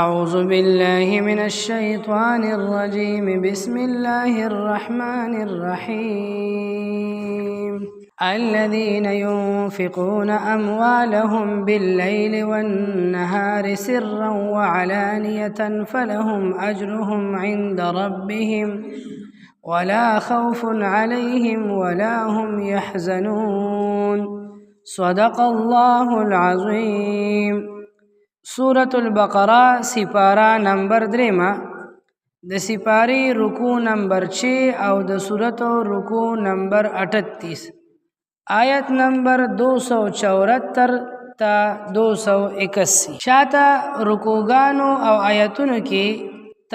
أعوذ بالله من الشيطان الرجيم بسم الله الرحمن الرحيم الذين ينفقون أموالهم بالليل والنهار سرا وعلانية فلهم أجرهم عند ربهم ولا خوف عليهم ولا هم يحزنون صدق الله العظيم. سورة البقرہ سپارہ نمبر 3 د سپاری رکو نمبر 6 او د سورت رکو نمبر 38 آیت نمبر 274 تا 281. شاته رکوګانو او آیتونو کې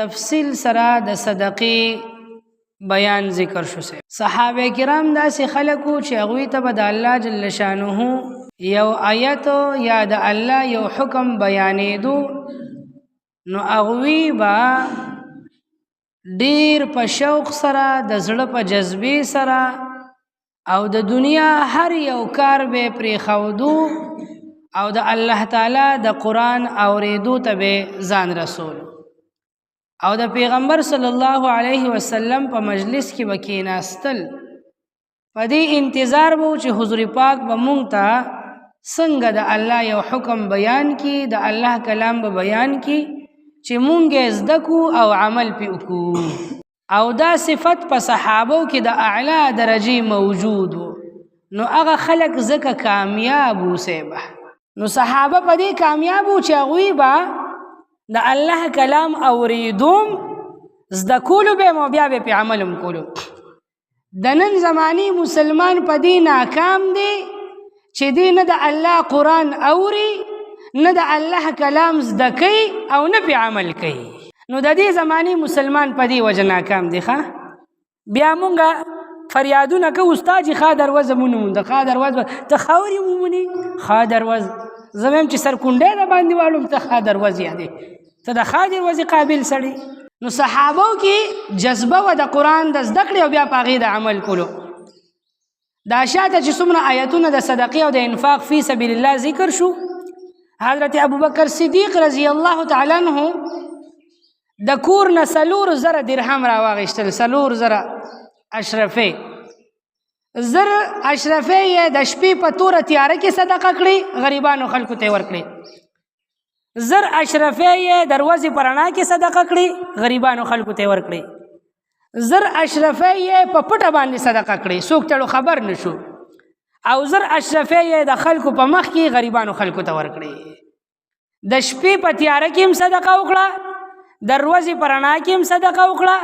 تفصیل سره د صدقې بیان ذکر شو. صحابه کرام داسې خلکو چې هغوی ته به د الله جل شانه یو آیت یا د الله یو حکم بیانېدو نو هغوی به ډیر په شوق سره د زړه په جذبې سره او د دنیا هر یو کار به پرېښودو او د الله تعالی د قرآن اورېدو ته به ځان رسول او د پیغمبر صلی الله علیه وسلم په مجلس کې به کېناستل. په دې انتظار به چې حضور پاک به مونږ ته څنګه د الله یو حکم بیان کی، د الله کلام به بیان کی چې مونږ یې زده کو او عمل پې وکړو. او دا صفت په صحابو کې د اعلی درجې موجود و. نو هغه خلک ځکه کامیاب وسیبه. نو صحابه په دې کامیاب و چې هغوی به د الله کلام اوریدوم زده کولو به مو بیا به پې عمل هم کولو. د نن زماني مسلمان په دې ناکام دی چې دی نه د الله قرآن اوري، نه د الله کلام زده کوي او نه پې عمل کوي. نو د دې زماني مسلمان په دې وجه ناکام دی. بیا مونږه فریادونه کوو استاد چې ښه دروازه مونږ موند، ښه دروازه ته خاورې مومونې، ښه دروازه زه وایم چې سرکونډی د باندې واړم، ته ښه دروازه یادې، ته د ښه دروازې قابل سړی. نو صحابو کې جذبه وه د قرآن د زده کړې او بیا په هغې د عمل کولو. دا شاته چې څومره آیتونه د صدقې او د انفاق فی سبیل الله ذکر شو، حضرت ابوبکر صدیق رضی الله تعالی عنہ د کور نه 4,000 درهم راواغېستل، 4,000 اشرفې. 1000 اشرفې یې د شپې په توره تیاره کې صدقه کړې، غریبانو خلکو ته یې ورکړې. 1000 اشرفې یې د ورځې په رڼا کې صدقه کړې، غریبانو خلکو ته یې ورکړې. 1000 اشرفې یې په پټه باندې صدقه کړې، څوک تړو خبر نشو. او 1000 اشرفې یې د خلکو په مخ کې غریبانو خلکو ته ورکړې. د شپې په تیاره کې هم صدقه وکړه، د ورځې په رڼا کې هم صدقه وکړه،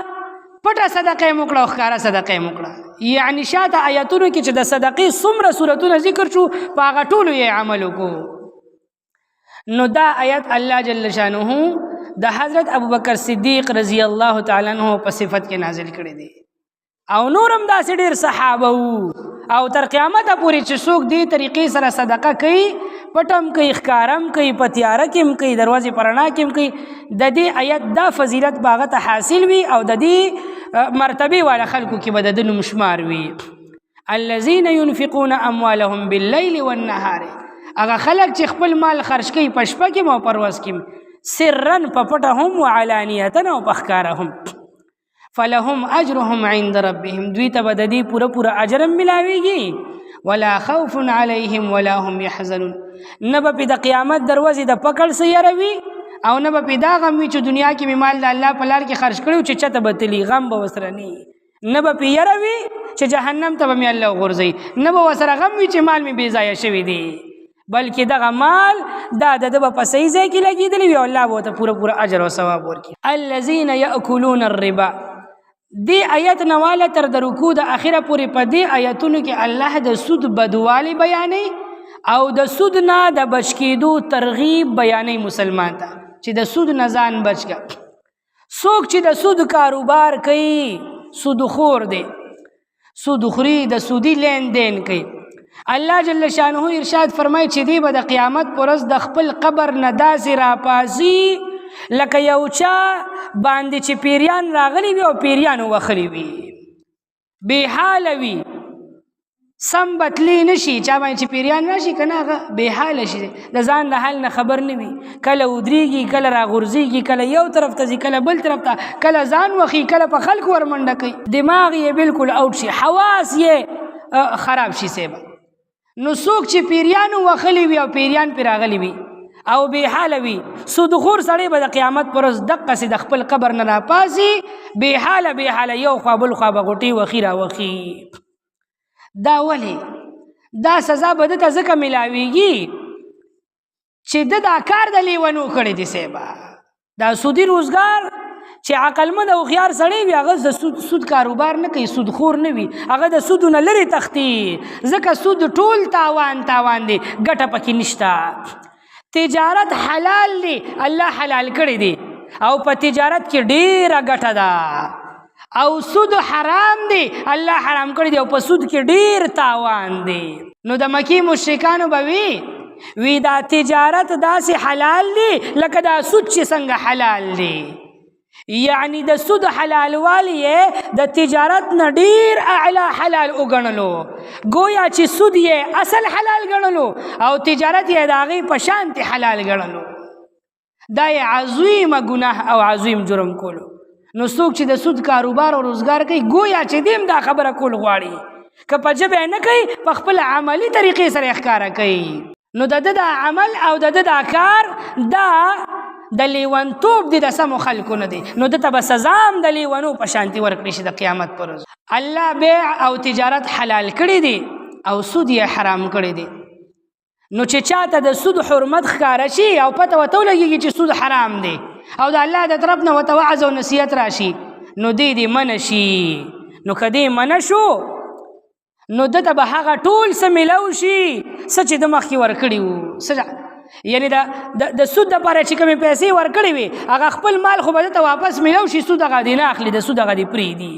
پټه صدقه یې وکړه او ښکاره صدقه یې وکړه. یعنې شاته آیتونو کې چې د صدقې څومره صورتونه ذکر شو په هغه ټولو یې عمل وکړو. نو دا آیت الله جل شانه د حضرت ابوبکر صدیق رضی الله تعالی عنہ په صفت کې نازل کړی دی. او نورم داسې ډېر صحابه وو او تر قیامته پورې چې څوک دې طریقې سره صدقه کوي، پټم کوي، ښکارم کوي، په تیاره کې هم کوي، دروازې په رڼا کې هم کوي، د دې آیت دا فضیلت به هغه ته حاصل وي او د دې مرتبې والا خلکو کې به د ده نوم شمار وي. الذین ينفقون اموالهم باللیل والنهار، هغه خلک چې خپل مال خرج کوي په شپه کې او په ورځ کې، سرن په پټه هم وعلانیتن او په ښکاره هم. فلهم اجرهم عند ربهم، دوی ته به د دې پوره اجر هم ملاویږي. ولا خوف علیهم ولا هم یحزنون، نه به پې د قیامت دروازې د پکړ څه یره وي او نه به پې دا غم وي چې دنیا کې مې مال د الله په لار کې خرج کړی چې چته به تلي، غم به ورسره نه وي. نه به پې یره وي چې جهنم ته به مې الله غورځوي، نه به ورسره غم وي چې مال مې بې ځایه شوي دی، بلکې دغه مال دا د ده به په صحیح ځای کې لګېدلی وي او الله به ورته پوره اجر او ثواب ورکړي. الذین یأکلون الربا، دې آیت نه واله تر د رکوع د اخره پورې په دې آیتونو کې الله د سود بدوالی بیانوي او د سود نه د بچ کېدو ترغیب بیانوي مسلمان ته چې د سود نه ځان بچ کړه. څوک چې د سود کاروبار کوي سود خور دی، سود خوري، د سودي لین دین کوي. الله جل شانه ارشاد فرمایي چې دی به د قیامت پر ورځ د خپل قبر نه داسې راپاڅي لکه یو چا باندې چې پیریان راغلی وي او پیریان وخلی وي، بې حاله وي، سم بتلی نشي چا باندې چې پیریان راشي کنه هغه بې حاله شي د ځان د حال نه خبر نه وي کله ودرېږي کله راغورځېږي کله یو طرف ته ځي کله بل طرف ته کله ځان وخي کله په خلکو ورمنډه کوي دماغ یې بالکل اوټ شي حواس یې خراب شي سیبه نو څوک چې پیریانو وخلی وي او پیریان پې راغلی وي او بې حاله وي سودخور سړی به د قیامت پر ورځ دقسې د خپل قبر نه راپاسي بې حاله یو خوا بل خوا به غوټې وخي راوخي دا ولی دا سزا به دته ځکه ملاویږي چې د دا کار د لیونو کړی دی سیبا دا سودي روزګار چې عقلمند او هوښیار سړی وي هغه د سود کاروبار نه کوي سودخور نه وي هغه د سودو نه لرې تښتي ځکه سود ټول تاوان دی ګټه پکې نشته تجارت حلال دی الله حلال کړی دی او په تجارت کې ډیره ګټه ده او سود حرام دی الله حرام کړی دی او په سود کې ډیر تاوان دی نو د مکی مشرکانو به وی دا تجارت داسې حلال دی لکه دا سود چې څنګه حلال دی یعنی د سود حلال والی د تجارت نه ډیر اعلی حلال وګڼلو گویا چې سود یې اصل حلال ګڼلو او تجارت یې د هغې په شانتې حلال ګڼلو دا یې عظیمه ګناه او عظیم جرم کولو نو څوک چې د سود کاروبار او روزګار کوي گویا چې دیم دا خبره کول غواړي که په ژبه نه کوي په خپل عملي طریقې سره ښکاره کوي نو د ده دا عمل او د ده دا کار دا د لیونتوب دی د سمو خلکو نه دی نو دته به سزا هم د لیونو په شانتي ورکړي شي د قیامت پر ورځ الله بیع او تجارت حلال کړی دی او سود یې حرام کړی دی نو چې چاته د سود حرمت ښکاره شي او پته ورته ولګېږي چې سود حرام دی او د الله د طرف نه ورته وعظ او نصیحت راشي نو دې منع شي نو که دې منع شو نو دته به هغه ټول څه میلاو شي څه چې د مخکې ورکړي وو یعنی د سود دپاره چې کومې پیسې ورکړې وي هغه خپل مال خو به دته واپس میلاو شي سود هغه دې نه اخلي د سود هغه دې پرېږدي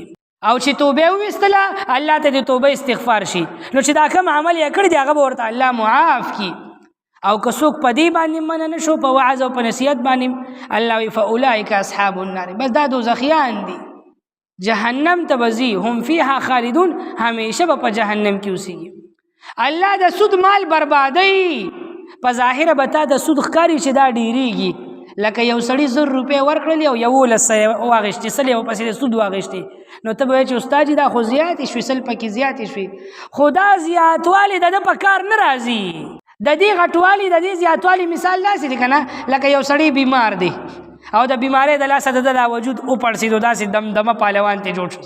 او چې توبه وویستله الله ته د توبه استغفار شي نو چې دا کوم عمل یې کړی دی هغه به ورته الله معاف کړي او که څوک په دې باندې منع نه شو په وعظ او په نصیحت باندې الله وی فاولئک اصحاب النار بس دا دوزخیان دي جهنم ته به ځي هم فیها خالدون همیشه به په جهنم کې اوسیږي الله د سود مال بربادوي په ظاهره به تا د سود ښکاري چې دا ډیریږي لکه یو سړي 100 روپۍ ورکړلې او 1100 واغېستې سل یې ورپسې د سود واغېستې نو ته به وایې چې استاد جي دا خو زیاتې شوې سل پکې زیاتې شوې خو دا زیاتوالی د ده په کار نه راځي د دې غټوالي د دې زیاتوالي مثال داسې دی که نه لکه یو سړی بیمار دی او د بیمارۍ د لاسه د ده دا وجود وپړسېدو داسې دمدمه پهلوان ته جوړ شو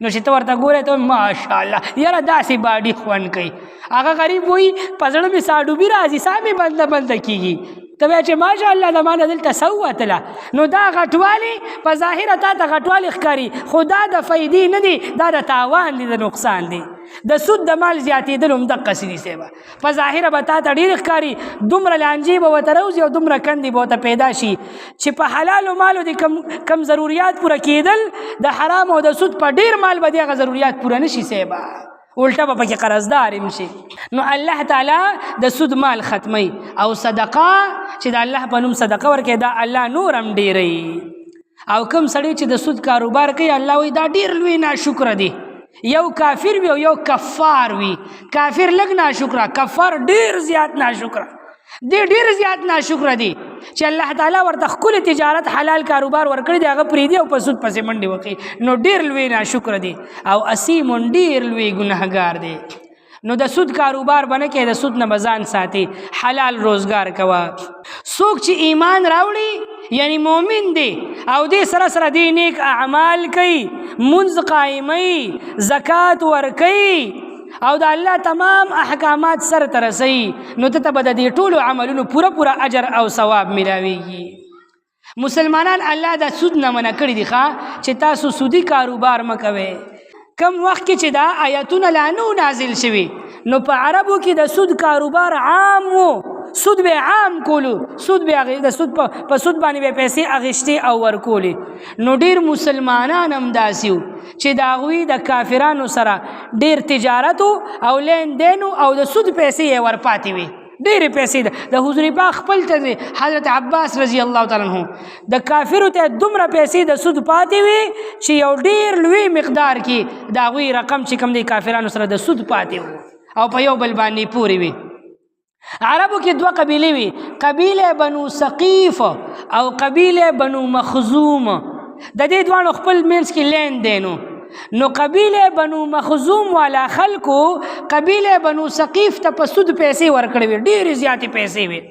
نو چې ته ورته ګورې ته ماشاءالله یاره داسې باډي خوند کوي هغه غریب وایي په زړه مې ساډوبي راځي ساه مې بنده کېږي ته وایې چې ماشاءالله د ما نه دلته څه ووتله نو دا غټوالي په ظاهره تا ته غټوالي ښکاري خو دا د فایدې نه دی دا د تاوان دی د نقصان دی د سود د مال زیاتېدل هم دقسې دي صیبه په ظاهره به تا ته ډېر ښکاري دومره لانجې به ورته روځي او دومره کندې به ورته پیدا شي چې په حلالو مالو د کم ضروریات پوره کېدل د حرام او د سود په ډېر مال به د هغه ضروریات پوره نه شي صیبه الټه به پکې قرضدار هم شي نو الله تعالی د سود مال ختموي او صدقه چې د الله په نوم صدقه ورکوي دا الله نور هم ډېروي او کوم سړی چې د سود کاروبار کوي الله وایي دا ډېر لوی ناشکره دی یو کافر وي او یو کفار وي کافر لږ ناشکره کفار ډېر زیات ناشکره دی ډېر زیات ناشکره دی چې الله تعالی ورته ښکلې تجارت حلال کاروبار ورکړی دی هغه پرېږدي او په سود پسې منډې وکړي نو ډېر لوی ناشکره دی او اسیم ډېر لوی ګنهګار دی نو د سود کاروبار به نه کوې د سود نه به ځان ساتې حلال روزګار کوه څوک چې ایمان راوړي یعنی مومن دی او دې سره سره دې نیک اعمال کوي منځ قایموي زکات ورکوي او د الله تمام احکامات سره ته رسوي نو ته به د دې ټولو عملونو پوره اجر او ثواب میلاویږي مسلمانان الله د سود نه منع کړي دي چې تاسو سودي کاروبار مه کوئ کم وخت کې چې دا آیتونه لا نو نازل شوي نو په عربو کې د سود کاروبار عام وو سود به عام کولو سود به د سود په سود باندې به پیسې اخیستې او ورکولې نو ډېر مسلمانان هم داسې وو چې د هغوی د کافرانو سره ډېر تجارت او لین دین او د سود پیسې یې ورپاتې وي ډېرې پیسې د حضور پاک خپل ته حضرت عباس رضی الله تعالی عنہ د کافرو ته دومره پیسې د سود پاتې وي چې یو ډېر لوی مقدار کې د هغوی رقم چې کوم دی کافرانو سره د سود پاتې وو او په یو بل باندې پورې وي. عربو کې دوه قبیلې وي، قبیله بنو ثقیف او قبیله بنو مخزوم. د دې دواړو خپل منځ کې لین دینو. نو قبیله بنو مخزوم والا خلکو قبیله بنو ثقیف ته په سود پیسې ورکړې وي، ډېرې زیاتې پیسې وي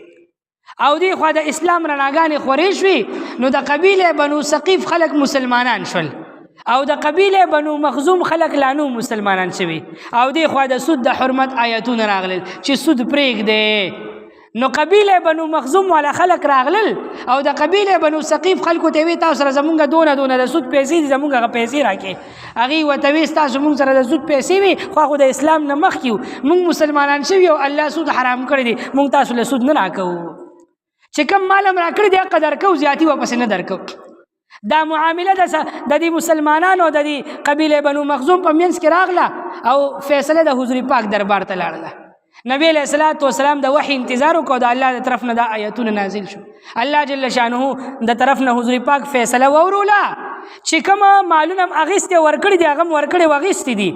او دې خوا د اسلام رڼاګانې خورې شوې. نو د قبیله بنو ثقیف خلک مسلمانان شول او د قبیله بنو مخزوم خلک لا نو مسلمانان شوي او دې خوا د سود د حرمت آیتونه راغلل چې سود پرېږدې. نو قبیله بنو مخزوم والا خلک راغلل او د قبیله بنو ثقیف خلکو ته وی تاسو سره زمونږ دونه د سود پیسې دي، زمونږ هغه پیسې راکې. هغې ورته وی تاسو مونږ سره د سود پیسې وي خو هغه د اسلام نه مخکې وو، مونږ مسلمانان شوي او الله سود حرام کړی دی، مونږ تاسو له سود نه راکوو. چې کوم مال هم راکړی دی هغه درکوو، زیاتي واپس نه درکوو. دا معامله د دې مسلمانانو د دې قبیله بنو مخزوم په منځ کې راغله او فیصله د حضور پاک دربار ته لاړله. نبی علیہ الصلوۃ والسلام د وحی انتظار وکړو، د الله د طرف نه دا آیتونه نازل شو. الله جل شانه د طرف نه حضور پاک فیصله ووروله چې کوم مالونه هم اغیستې ورکړي دي هغه هم ورکړي واغیستې دي،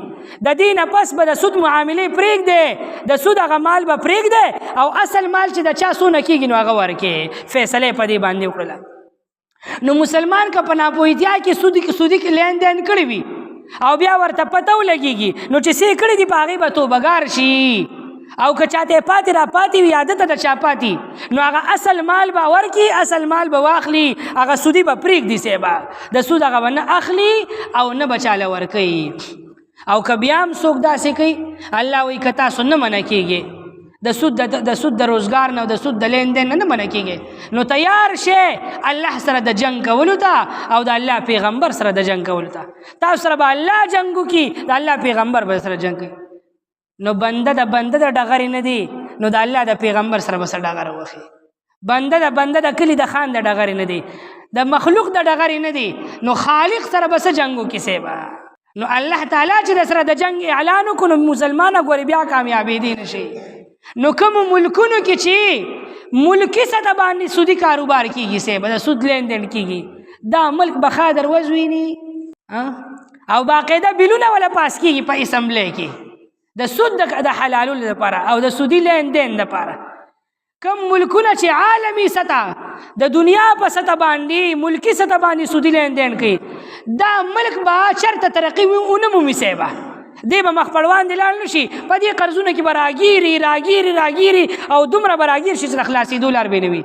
د دې نه پس به د سود معاملې پرېږدې، د سود هغه مال به پرېږدې او اصل مال چې د چا څونه کېږي نو هغه ورکې. فیصله یې په دې باندې وکړله. نو مسلمان که په ناپوهتیا کې سودي کې لین دین کړی وي او بیا ورته پته ولګېږي نو چې څه کړي دي په هغې به توبهګار شي او که چاته پاتې را پاتې وي عادت د چا پاتې نو هغه اصل مال به ورکړي، اصل مال به واخلي، هغه سودي به پرېږدي سیبه د سود هغه به نه اخلي او نه به چاله ورکوي. او که بیا هم څوک داسې کوي الله وایي که تاسو نه منع کېږئ د سود د روزګار نه او د سود د لین دین نه منع کېږئ نو تیار شئ الله سره د جنګ کولو ته او د الله پیغمبر سره د جنګ کولو ته. تاسو سره به الله جنګ وکړي، د الله پیغمبر به سره جنګ کوي. نو بنده د ډغرې نه دی نو د الله د پیغمبر سره به څه ډغره وخي. بنده د کلي د خان د ډغرې نه دی، د مخلوق د ډغرې نه دی، نو خالق سره به څه جنګ وکړي سیبه. نو الله تعالی چې د سره د جنګ اعلان وکړو نو مسلمانه ګورې بیا کامیابېدی نه شي. نو کوم ملکونو کې چې ملکی سطح باندې سودی کاروبار کیږي سیبه د سود لین دین کیږي، دا ملک بخادر وزوینی او باقاعده بیلونه ولا پاس کیږي په اسمبلی کې د سود د حلالولو لپاره او د سودی لین دین لپاره. کم ملکونه چې عالمی سطح د دنیا په سطح باندې ملکی سطح باندې سودی لین دین کوي، دا ملک به چرته ترقی ونه مومي سیبه، دی به مخ پړوان دی لاړ نشي، په دې قرضونه کې به راګیري او دومره به راګیر شي چې د خلاصېدو لار به نه وي.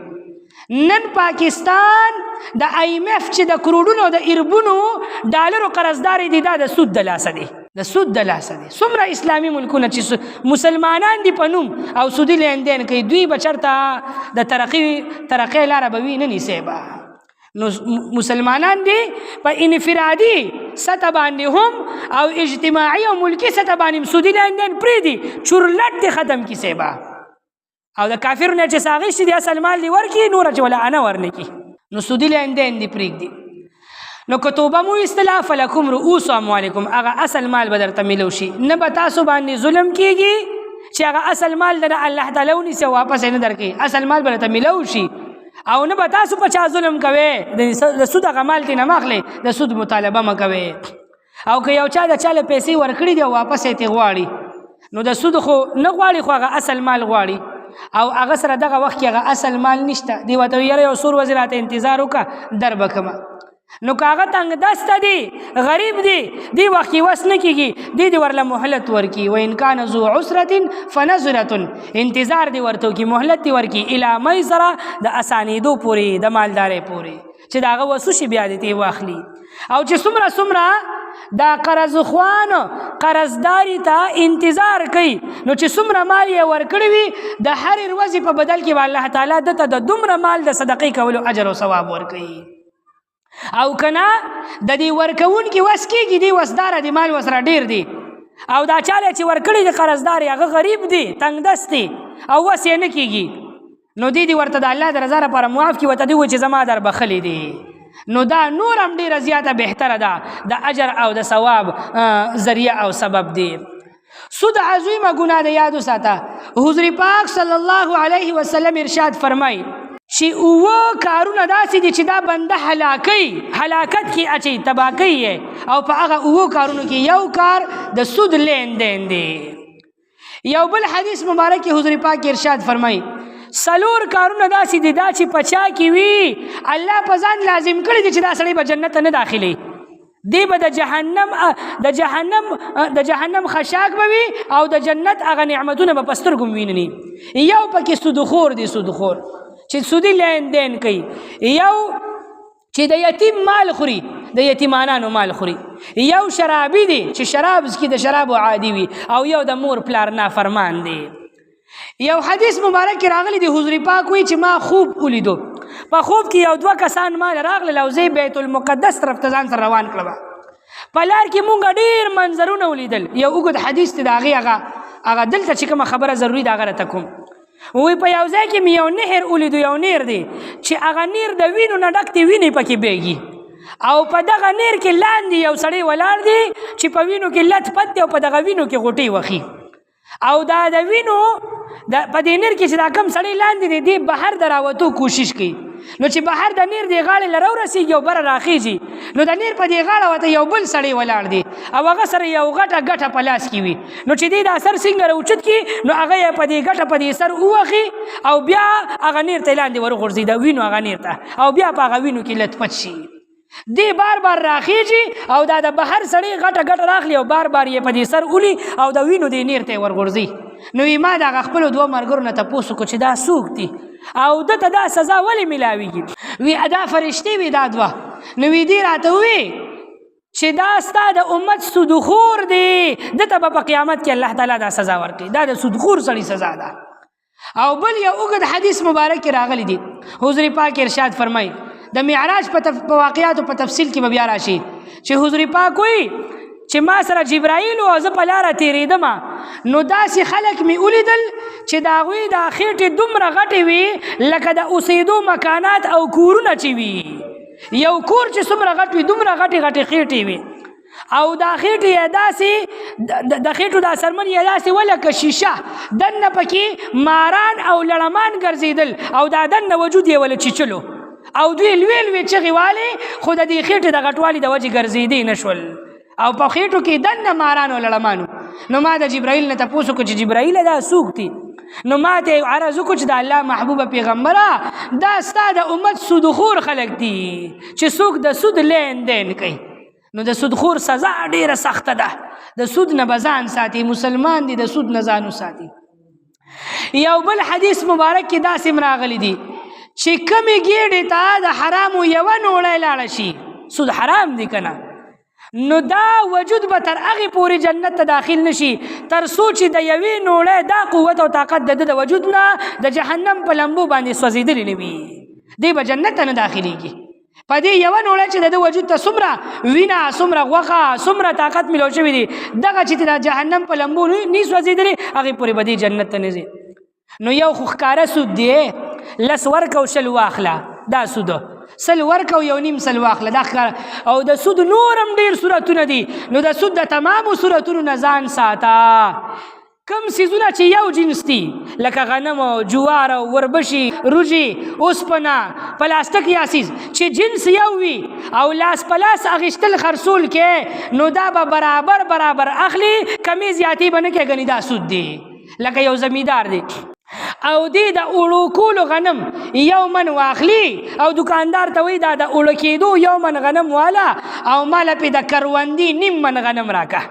نن پاکستان د IMF چې د کروڑونو د اربونو ډالرو قرضدار دي، دا د سود د لاسه دی، د سود د لاسه دی. څومره اسلامي ملکونه چې مسلمانان دي په نوم او سودي لین دین کوي، دوی به چرته د ترقۍ لاره به وي نه نیسي به. نو مسلمانان دي په انفرادي سطح باندې هم او اجتماعي او ملکی سطح باندې سودي لین دین پرېږدي، چورلټ دې ختم کړي به او د کافرو نه چې ساغشتي دي اصل مال دې ورکړي نوره چې ولا انا ورنکړي، نو سودي لین دین دې پرېږدي. نو که توبه مو ایستله فلکم رؤوس اموالکم، هغه اصل مال به درته میلو شي، نه به تاسو باندې ظلم کېږي چې هغه اصل مال د الله تعالی ونیسي او واپس یې نه درکوي، اصل مال به درته میلو شي. او نه به تاسو په چا ظلم کوئ، د سود هغه مال ترې نه مه اخلئ، د سود مطالبه مه کوئ. او که یو چا د چا له پیسې ورکړي دي او واپس یې ترې غواړي نو د سود خو نه غواړي، خو هغه اصل مال غواړي او هغه سره دغه وخت کې هغه اصل مال نشته، دی ورته یاره یو سور ورځې راته انتظار وکړه در به کړمه. نو که هغه تنګ دسته دی، غریب دی، دی وخت کې وس نه کېږي، دی دې ورله مهلت ورکړي. وان کان ذو عسرة فنظرة، انتظار دی ورته وکړي، مهلت دی ورکړي، الی میسره، د اسانېدو پورې، د مالدارۍ پورې چې د هغه وسو شي بیا دې واخلي. او چې څومره دا قرض خوان قرضداري ته انتظار کوي نو چې څومره مال یې ورکړی وي د هرې ورځې په بدل کې به الله تعالی دته د دومره مال د صدقې کولو اجر او ثواب ورکوي. او کنه د دې ورکوونکي وس کېږي، دی وسداره دی، مال ورسره ډېر دی، او دا چاله چې ورکړي د قرضدار هغه غریب دی، تنګ دست دی او وس یې نه کېږي، نو دی ورته د الله د رضا لپاره معاف کړي، ورته دی وایي چې زما در بخلي دی، نو دا نور هم ډیره زیاته بهتره ده، د اجر او د ثواب ذریعه او سبب دی. سود عظیمه ګناه ده، یاد وساته. حضور پاک صلی الله علیه وسلم ارشاد فرمای چې اوه کارونه داسې دي چې دا بنده هلاکت کې اچي، تباه کوي، او په هغه اوه کارونو کې یو کار د سود لین دین دی. یو بل حدیث مبارک کې حضور پاک ارشاد فرمای سلور کارونه داسې دي دا چې پچا کې وي الله په ځان لازم کړی دي چې دا سړی به جنت نه داخلي، دی به د جهنم خشاک به وي او د جنت هغه نعمتونه به په سترګو ویني. یو پکې سودخور دی، سودخور چې سودی لین دین کوي، یو چې د یتیم مال خوري، د یتیمانانو مال خوري، یو شرابي دی چې شراب څکي د شرابو عادي وي، او یو د مور پلار نافرمان دی. یو حدیث مبارک راغلی دی حضور پاک وی چې ما خوب ولیدو، په خوب کې یو دوه کسان مال راغله او زه بیت المقدس طرف ته ځان سره روان کړم. په لار کې مونږ ډیر منظرونه ولیدل. یو اوږد حدیث دی د هغه دلته چې کومه خبره ضروري ده هغه راته کوم. وی په یو ځای کې مې یو نهر ولیدو، یو نهر دی چې هغه نهر د وینو نه ډک دی، وینې پکې بهږي، او په دغه نهر کې لاندې یو سړی ولاړ دی چې په وینو کې لت پت دی او په دغه وینو کې غوټې وخي، او دا د وینو په دې نهر کې چې دا کم سړی لاندې دی دی بهر د راوتو کوشش کوي، نو چې بهر د نهر دی غاړې له راورسېږي او بره راخیږي، نو د نهر په دې غاړه ورته یو بل سړی ولاړ دی او هغه سره یو غټه په لاس کې وي، نو چې دی دا سر څنګه راوچت کړي نو هغه یې په دې غټه په دې سر ووخي او بیا هغه نهر ته لاندې ورغورځي، د وینو هغه نهر ته، او بیا په هغه وینو کې لتپت شي. دی بار راخیږي او دا د بهر سړی غټه راخلي او بار یې په دې سر اولي او د وینو دې نهر ته ورغورځي. نو ما د هغه خپلو دوه ملګرو نه تپوس وکړو چې دا څوک دي او دته دا سزا ولې میلاویږي؟ وی دا فرشتې وي دا دوه. نو وی دی راته وی چې دا ستا د امت سودخور دی، دته به په قیامت کې الله تعالی دا سزا ورکړي، دا د سودخور سړي سزا ده. او بل یو اوږد حدیث مبارک کې راغلی دی حضور پاک ارشاد فرمای د معراج په واقعاتو په تفصیل کې به بیا راشي چې حضور پاک وی چې ما سره جبرائیل او زه په لاره تېرېدم، نو داسې خلک مې ولیدل چې د هغوی دا خېټې دومره غټې وي لکه د اوسېدو مکانات او کورونه چې وي. یو کور چې څومره غټ وي دومره غټې خېټې وي، او دا خېټې یې داسې د خېټو دا څرمن یې داسې ولکه شیشه، دننه پکې ماران او لړمان ګرځېدل او دا دننه وجود یې وله چیچلو، او دوی لوی چغې والې خو د دې خېټې د غټوالي د وجې ګرځېدې نه شول، او په خېټو کې دننه مارانو لړمانو. نو ما د جبرائیل نه تپوس وکړو چې جبرائیل دا څوک دي؟ نو ما ته عرض وکړو چې د الله محبوبه پیغمبره دا ستا د امت سودخور خلک دي چې څوک د سود لین دین کوي. نو د سودخور سزا ډیره سخته ده، د سود نه به ځان ساتي، مسلمان دی د سود نه ځان وساتي. یو بل حدیث مبارک کې داسې راغلی دی چې کمې ګېډې ته د حرامو یوه نوړی لاړه شي، سود حرام دی که نه، نو دا وجود به تر هغې پورې جنت ته داخل نشي تر څو چې د یوې نوړی دا قوت او طاقت د د وجود نه د جهنم په لمبو باندې سوځېدلی نه وي، دی به جنت ته نه داخلیږي. په دې یوه نوړی چې د وجود ته څومره وینه، څومره غوښه، څومره طاقت میلاو شوي دي، دغه چې د جهنم په لمبو نه سوځېدلې هغې پورې به دې جنت ته نه ځي. نو یو خو ښکاره سود دی، لس ورکه او شل واخله، دا سود، سل ورکه او یو نیم سل واخله، دا ښکاره. او د سود نورم ډېر صورتونه دي، نو د سود د تمامو صورتونو نه ځان ساته. کم سیزونه چې یو جنس دي لکه غنم او جوار او وربشي، روجي، اوسپنه، پلاستیک یا سیز چې جنس یو وي او لاس په لاس اخیستل خرڅول کې، نو دا به برابر اخلي، کمې زیاتې به نه کوي، ګنې دا سود دی. لکه یو زمیندار دی او دی د اوړو کولو غنم یو من واخلي او دکاندار ته وایي دا د اوړه کېدو یو من غنم والا او ماله پې د کروندي نیم من غنم راکه،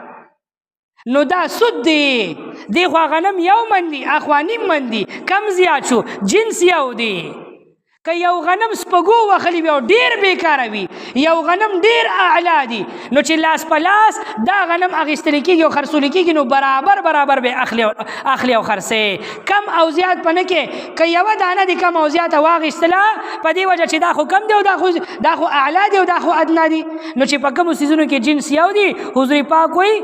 نو دا سود دی. دی خوا غنم یو من دی، اخوا نیم من دی، کم زیات شو، جنس یو دی. که یو غنم سپګو وخلی وي او ډیر بیکاره وي، یو غنم ډیر اعلی دی، نو چې لاس په لاس دا غنم اخیستل کېږي او خرڅول کېږي، نو برابر به اخلي او خرڅې، کم او زیات په نه کې. که یوه دانه دی کم او زیاته واخیستله په دې وجه چې دا خو کم دی او دا خو اعلی دی او دا خو ادنا دی، نو چې په کومو څیزونو کې جنس یو دی، حضور پاک وایي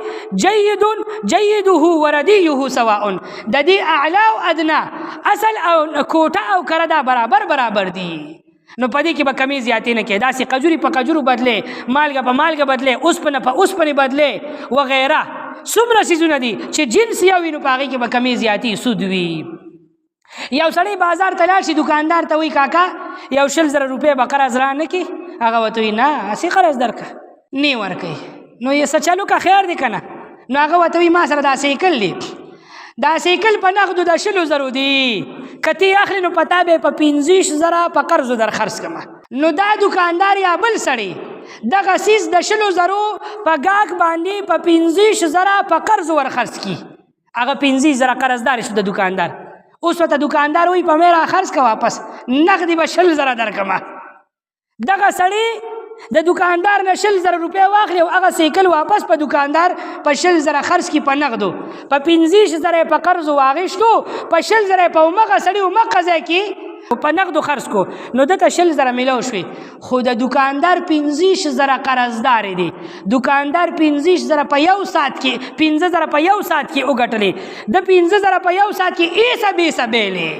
جیده وردیه سواء، د دې اعلی او ادنا اصل او کوټه او کره دا برابر دی. نو پدې کې به کمی زیاتې نه کې، داسې قجوري په قجورو بدلې، مالګه په مالګه بدلې، اوسپنه په اوسپنې بدلې وغیره. څومره څیزونه دي چې جنس یو وي نو په هغې کې به کمې زیاتې سود وي. یو سړی بازار ته لاړ شي دکاندار ته وایي کاکا یو 100,000 روپۍ به قرض را نه کړي؟ هغه ورته وایي نه هسې قرض درکړه نه ورکوي. نو یې څه چلو که خیر دی که نه؟ نو هغه ورته وایي ما سره دا سایکل دی، دا سایکل په نغدو د 100,000 دی، که تی اخلي نو په تا به په 15,000 په قرضو در خرڅ کړمه. نو دا دکاندار یا بل سړی دغه څیز د 100,000 په ګاګ باندې په 15,000 په قرض ور خرڅ کړي، هغه 15,000 قرضدار شو د دکاندار. اوس ورته دکاندار وایي په مې را خرڅ کړه واپس نغدې به 20,000 درکړمه. دغه سړی د دکاندار نه 20,000 روپۍ واخلي او هغه سایکل واپس په دکاندار په 20,000 خرڅ کړي په نغدو، په 15,000 په قرض واغېستو، په 20,000 په همغه سړي همغه ځای کې په نغدو خرڅ کو، نو دته 20,000 میلاو شوې. خو د دکاندار 15,000 قرضدار دی، دکاندار 15,000 په یو ساعت کې 15,000 په یو ساعت کې وګټلې، د 15,000 په یو ساعت کې ایسه بیسه بیلې،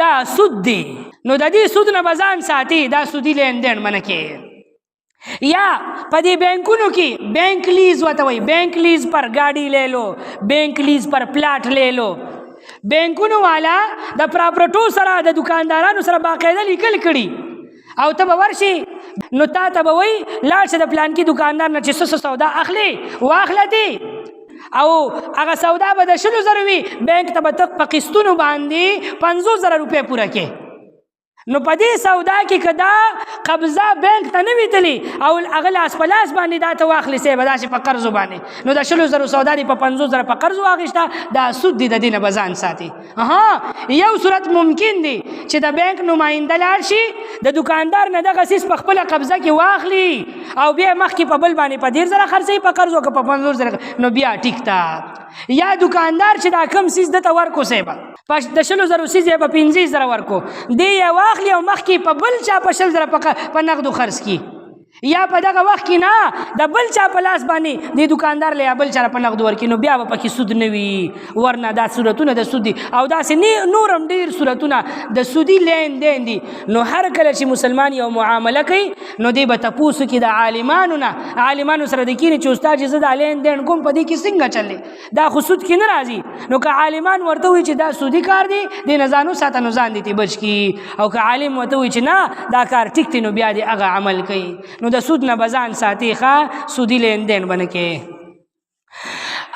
دا سود دی. نو د دې سود نه به ځان ساتي، دا سودي لین دین منه کې. یا په دې بینکونو کې بینک لیز ورته وایي، بینک لیز پر گاڑی لے لو، بینک لیز پر پلاٹ لے لو. بینکونو والا د پراپرټو سره د دکاندارانو سره باقاعده لیکل کړي او ته به ورشي نو تا ته به وایي لاړ شه د پلان کې دکاندار نه چې څه سودا اخلي واخله دې، او هغه سودا به د 100,000 وي، بینک ته به ته په قسطونو باندې 50,000 روپۍ پوره کې. نو په دې سودا کې که دا قبضه بینک ته نه وي تلي او هغه لاس په لاس باندې دا ته واخلي سې به داسې په قرضو باندې، نو د 100,000 سودا دي په 50,000 په قرض واخېسته، دا سود دی، د دې نه به ځان ساتي. یو صورت ممکن دی چې د بینک نماینده لاړ شي د دکاندار نه دغه څیز په خپله قبضه کې واخلي او بیا مخکې په بل باندې په 10,000 خرڅوي په قرض که په 50,000 نو بیا ټیک ته. یا دکاندار چې دا کم څیز دته ورکو سیبه د 100,000 څیز یې په 15,000 ورکو، دی یې واخلي او مخکې په بل چا په 20,000 په نغدو خرڅ کړي، یا په دغه وخت کې نه د بل چا په لاس باندې د دکاندار له بل چا په نغدو ورکړي، نو بیا به پکې سود نه وي. ورنه دا صورتونه د سود دي او داسې نور هم ډېر صورتونه د سودي لین دین دي. نو هر کله چې مسلمان یو معامله کوي نو دی به تپوس کې د عالمانو نه، عالمانو سره د کینې چې استاد چې زه دا لین دین کوم په دې کې څنګه چلې دا خو سود کې نه راځي. نو که عالمان ورته وایي چې دا سودي کار دی دې نه ځانو ساته نو ځان دې تی بچ کړي، او که عالم ورته وایي چې نه دا کار ټیک دی نو بیا دې هغه عمل کوي. نو د سود نه بزان ساتي ښه سودي لین دین بنه کې.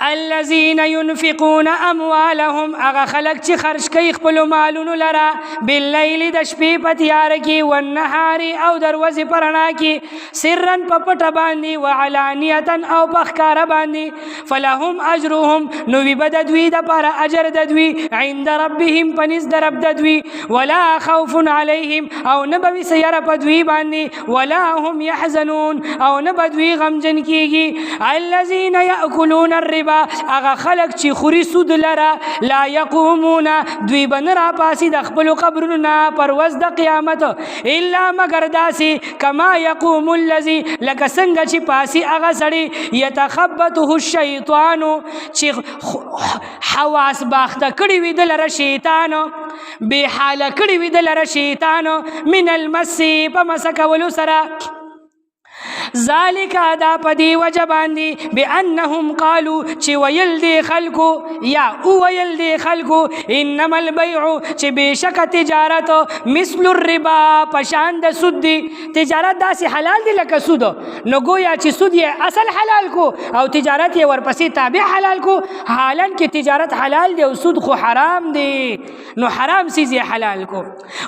الذين ينفقون اموالهم اغه خلق چې خرج کوي خپل مالونو لرا بالليل د شپې په تیار کې والنهار او دروازه پرنا کې سرن په پټه باندې وعلانیه او په ښکاره باندې فلهم اجرهم نو وي بدوي د پر اجر ددوي عند ربهم پنځ درب ددوي ولا خوف عليهم او نبوي سيره پدوي باندې ولا هم يحزنون او نبدوي غمجن کیږي. الذين ياكلون الربا اغه خلق چې خوري سود لرا لا يقومون دوی بنرا پاسي د خپل قبرونو پر ورځ د قیامت الا مگر داسي کما يقوم الذي لك څنګه چې پاسي اغه سړي يتخبطه الشيطان چې حواس باخته کړي وي دلره شیطان به حاله کړي وي دلره شیطان من المس په مسکولو سره ذالک دا پدی وجباندی بانهم قالوا چې ویل دی خلکو یا او ویل دی خلکو انما البيع چې بشک تجارت مثل الربا پشان د سود دی. تجارت داسې حلال دی لکه سود، نو گویا چې سود یې اصل حلال کو او تجارت یې ورپسې تابع حلال کو، حالان کې تجارت حلال دی او سود خو حرام دی، نو حرام سیز یې حلال کو.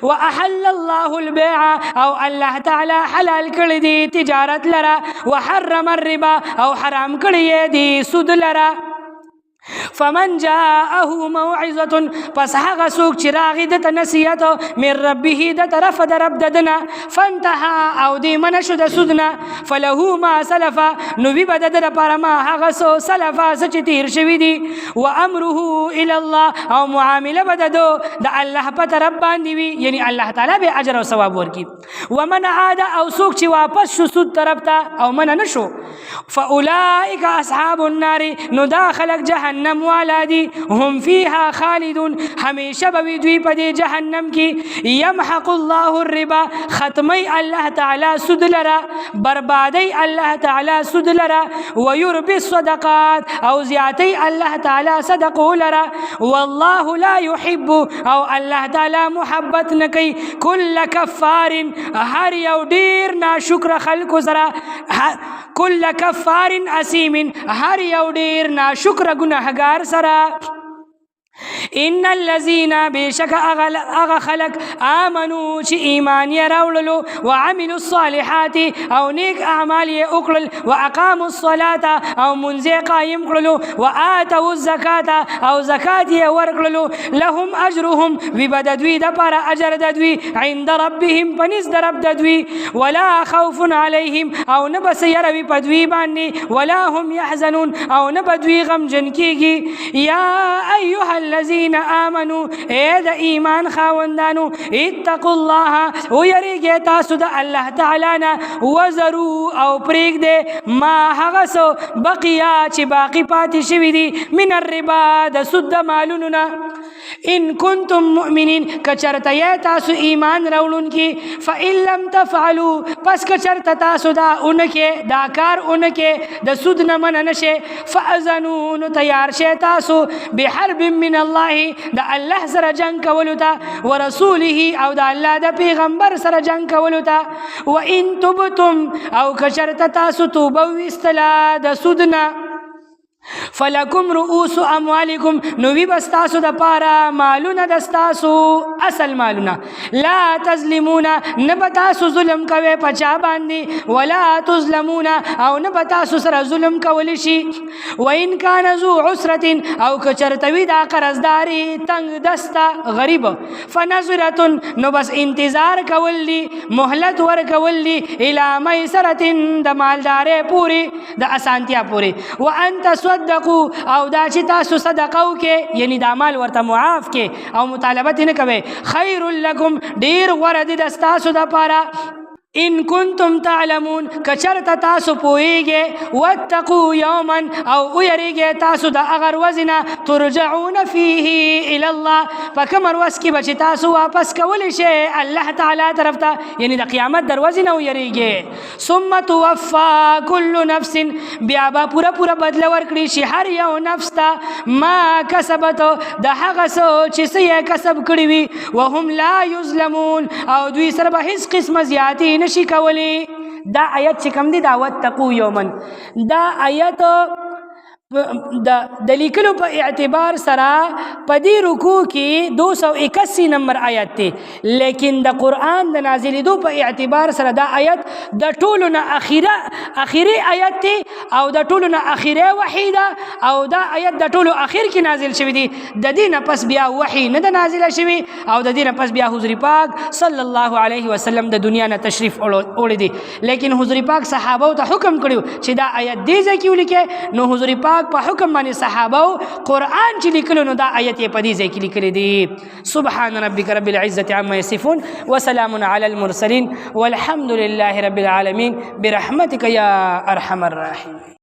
واحل الله البيع او الله تعالی حلال کړی دی تجارت لرا وحرم الربا او حرام کړی دی سود لرا. فمن جاءه موعظه پس هغه څوک چې راغی د نصیحت من ربه د طرف د رب ددنه فانتهى او دی من شو د سودنا فله ما سلف نو وی بد د لپاره ما هغه سو سلف چې تیر شوی دی و امره الى الله او معامله بد د الله په طرف باندې وی، یعنی الله تعالی به اجر او ثواب ورکي. ومن عاد او څوک چې واپس شو سود طرف ته او من نشو فاولئک اصحاب النار نو دا خلق جهنم جهنم والا دی هم فیها خالدون ہمیشہ بوی دوی پدی جہنم کی یمحق اللہ الربا ختمی اللہ تعالی سود لرا بربادی اللہ تعالی سود لرا ویربی الصدقات او زیاتی اللہ تعالی صدقو لرا واللہ لا يحب او اللہ تعالی محبت نکی کل کفار ہر یو دیر ناشکر خلق سرا کل کفار اسیم ہر یو دیر ناشکر گناہگار سرا ان الذين بشك اغ خلق امنوا چ ایمان يراولو وعملوا الصالحات او نیک اعمال يقلل واقاموا الصلاه او منذ قائم قللو واتوا الزكاه او زکات ورقللو لهم اجرهم ببددوي دپر اجر ددوي عند ربهم پنس درب ددوي ولا خوف عليهم او نبس يروي پدوي باندې ولا هم يحزنون او نبدوي غم جن کیږي يا ايها الذين آمنوا اے دا ایمان خاوندانو اتقوا الله او یریږئ تاسو د الله تعالی نه وزرو او پریږ دے ما هغه سو بقیا چې باقی پاتې شوي دي من الربا د سود مالونو نه ان کنتم مؤمنین کچرته یې تاسو ایمان راوړونکي فإن لم تفعلوا پس کچرته تاسو دا اونکه دا کار اونکه د سود نه منع نشه فأذنوا نو تیار شه تاسو بحرب من الله دا الله سره جنگ کولو تا ورسوله او دا الله د پیغمبر سره جنگ کولو تا وان تبتم او کچرته تاسو توبه وستلا د سودنا فلکم رؤوس اموالکم نوی بستاسو دا پارا مالونا دستاسو اصل مالونا لا تظلمون نبتاسو ظلم کوي پچا باندې ولا تظلمون او نبتاسو سره ظلم کولشي وان کان ذو عسرة او کچرتوی دا قرضداري تنگ دستا غریب فنظرة نو بس انتظار کولی مهلت ور کولی الى میسرة د مالداري پوری د اسانتیا پوری وانت صدقو او دا چې تاسو صدقو کې یعنی دا مال ورته معاف کې او مطالبت نه کوي خیر لکم ډیر غوړه دي تاسو د پاره ان کنتم تعلمون کچرت تاسو پوئیږئ واتقوا یوما او یریږئ تاسو د اگر وزنا ترجعون فيه الى الله فکمر وس کې بچ تاسو واپس کولی شئ الله تعالی طرف ته یعنی د قیامت دروازه نو یریږئ ثم توفى كل نفس بیا با پورا بدل ورکړي شي هر یو نفس ته ما کسبت د هغه څه چې یې کسب کړی وي وهم لا یظلمون او دوی سره به هیڅ قسم زیاتی نشي کولی دا آیت چې کوم دی دا واتقوا یوما دا آیت د لیکلو په اعتبار سره په دې رکوع کې 281 نمبر آیت دی لیکن د قرآن د نازلېدو په اعتبار سره دا آیت د ټولو نه اخیری آیت دی او د ټولو نه اخیری وحی ده او دا آیت د ټولو اخیر کې نازل شوی دی د دې نه پس بیا وحی نه ده نازله شوی او د دې نه پس بیا حضور پاک صلی الله علیه وسلم د دنیا نه تشریف وړی دی لیکن حضور پاک صحابه ته حکم کړو چې دا آیت دې ځای کې ولیکئ نو حضور پاک په حکم باندې صحابه قرآن چې لیکلو نو دا آیت یې په دې ځای کې لیکلی دی سبحان ربک رب العزة عما یصفون وسلام علی المرسلین والحمد لله رب العالمین برحمتک یا ارحم الراحمین.